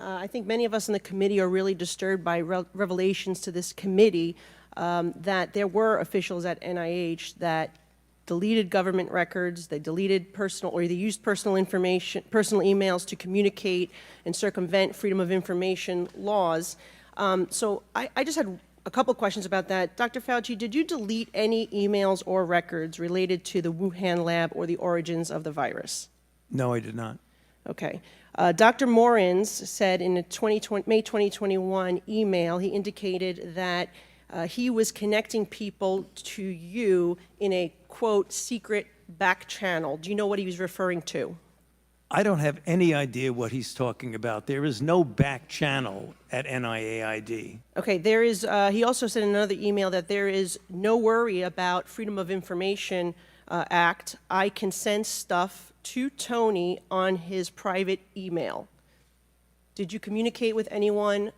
I think many of us in the committee are really disturbed by revelations to this committee that there were officials at NIH that deleted government records, they deleted personal, or they used personal information, personal emails to communicate and circumvent freedom of information laws. So I just had a couple questions about that. Dr. Fauci, did you delete any emails or records related to the Wuhan lab or the origins of the virus? No, I did not. Okay. Dr. Morins said in a May 2021 email, he indicated that he was connecting people to you in a, quote, secret back channel. Do you know what he was referring to? I don't have any idea what he's talking about. There is no back channel at NIAID. Okay, there is, he also said in another email that there is no worry about Freedom of Information Act. I can send stuff to Tony on his private email. Did you communicate with anyone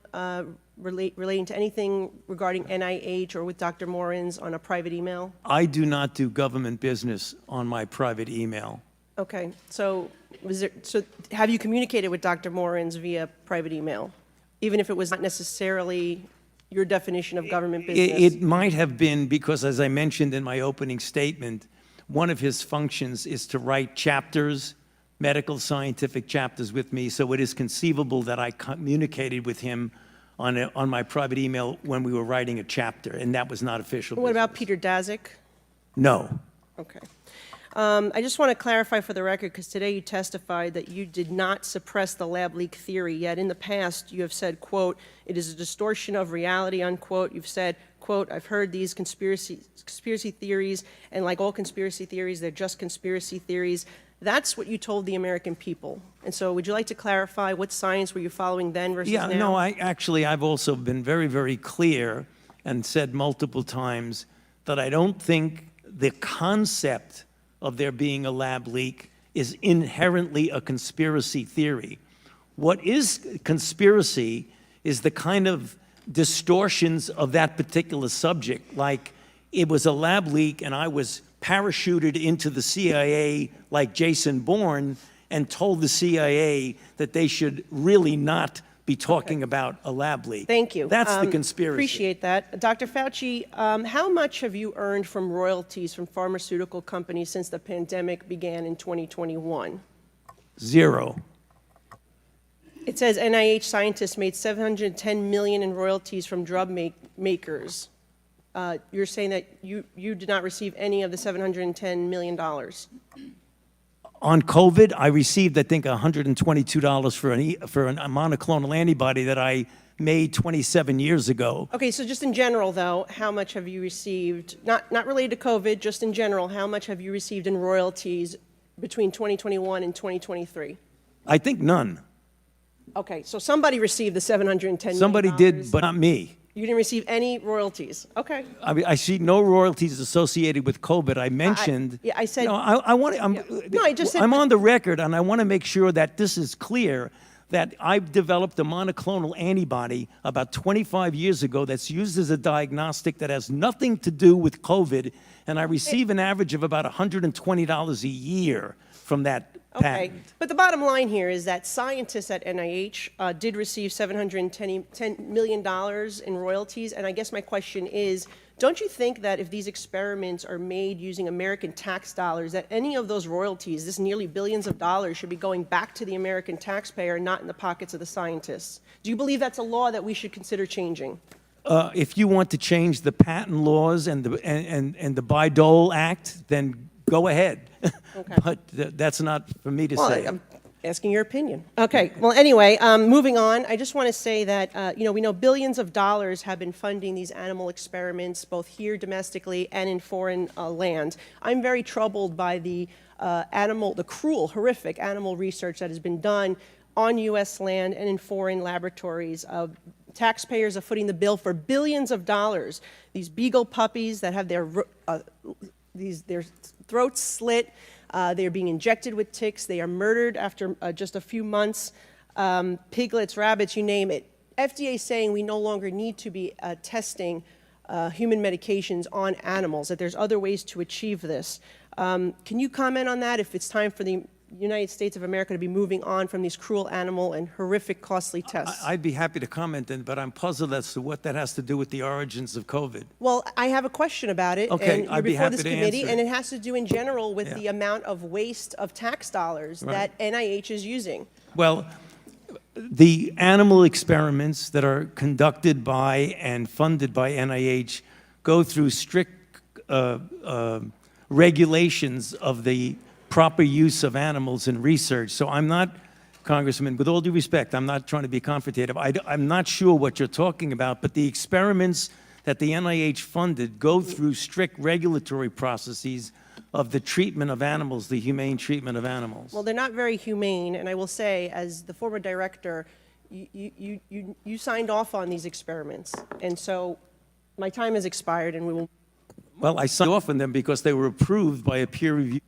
relating to anything regarding NIH or with Dr. Morins on a private email? I do not do government business on my private email. Okay, so have you communicated with Dr. Morins via private email, even if it was not necessarily your definition of government business? It might have been because, as I mentioned in my opening statement, one of his functions is to write chapters, medical scientific chapters with me, so it is conceivable that I communicated with him on my private email when we were writing a chapter, and that was not official What business. about Peter Daszak? No. Okay. I just want to clarify for the record, because today you testified that you did not suppress the lab leak theory, yet in the past you have said, quote, it is a distortion of reality, unquote. You've said, quote, I've heard these conspiracy theories, and like all conspiracy theories, they're just conspiracy theories. That's what you told the American people. And so would you like to clarify what science were you following then versus now? Yeah, no, I've also been very, very clear and said multiple times that I don't think the concept of there being a lab leak is inherently a conspiracy theory. What is conspiracy is the kind of distortions of that particular subject, like it was a lab leak and I was parachuted into the CIA like Jason Bourne and told the CIA that they should really not be talking about a lab leak. Thank you. That's the conspiracy. Appreciate that. Dr. Fauci, how much have you earned from royalties from pharmaceutical companies since the pandemic began in 2021? Zero. It says NIH scientists made $710 million in royalties from drug makers. You're saying that you did not receive any of the $710 million? On COVID, I received, I think, $122 for a monoclonal antibody that I made 27 years ago. Okay, so just in general, though, how much have you received, not related to COVID, just in general, how much have you received in royalties between 2021 and 2023? I think none. Okay, so somebody received the $710 million. Somebody did, but not me. You didn't receive any royalties. Okay. I mean, I see no royalties associated with COVID. I mentioned. Yeah, I said. No, I want. No, I just said. I'm on the record, and I want to make sure that this is clear. That I've developed a monoclonal antibody about 25 years ago that's used as a diagnostic that has nothing to do with COVID, and I receive an average of about $120 a year from that Okay, patent. but the bottom line here is that scientists at NIH did receive $710 million in royalties, and I guess my question is, don't you think that if these experiments are made using American tax dollars, that any of those royalties, this nearly billions of dollars, should be going back to the American taxpayer, not in the pockets of the scientists? Do you believe that's a law that we should consider changing? If you want to change the patent laws and the Bayh-Dole Act, then go ahead. Okay. But that's not for me to say. I'm asking your opinion. Okay. Well, anyway, moving on, I just want to say that, we know billions of dollars have been funding these animal experiments, both here domestically and in foreign land. I'm very troubled by the cruel, horrific animal research that has been done on U.S. land and in foreign laboratories. Taxpayers are footing the bill for billions of dollars. These beagle puppies that have their throats slit, they are being injected with ticks, they are murdered after just a few months, piglets, rabbits, you name it. FDA is saying we no longer need to be testing human medications on animals, that there's other ways to achieve this. Can you comment on that, if it's time for the United States of America to be moving on from these cruel animal and horrific costly tests? I'd be happy to comment, but I'm puzzled as to what that has to do with the origins of COVID. Well, I have a question about it. Okay, and you're I'd be before happy this to committee, answer and it. it has to do in general with Yeah. the amount of waste of tax dollars that NIH is using. Well, the animal experiments that are conducted by and funded by NIH go through strict regulations of the proper use of animals in research. So I'm not, Congressman, with all due respect, I'm not trying to be confrontative. I'm not sure what you're talking about, but the experiments that the NIH funded go through strict regulatory processes of the treatment of animals, the humane treatment of animals. Well, they're not very humane, and I will say, as the former director, you signed off on these experiments, and so my time has expired, and we will. Well, I signed off on them because they were approved by a peer review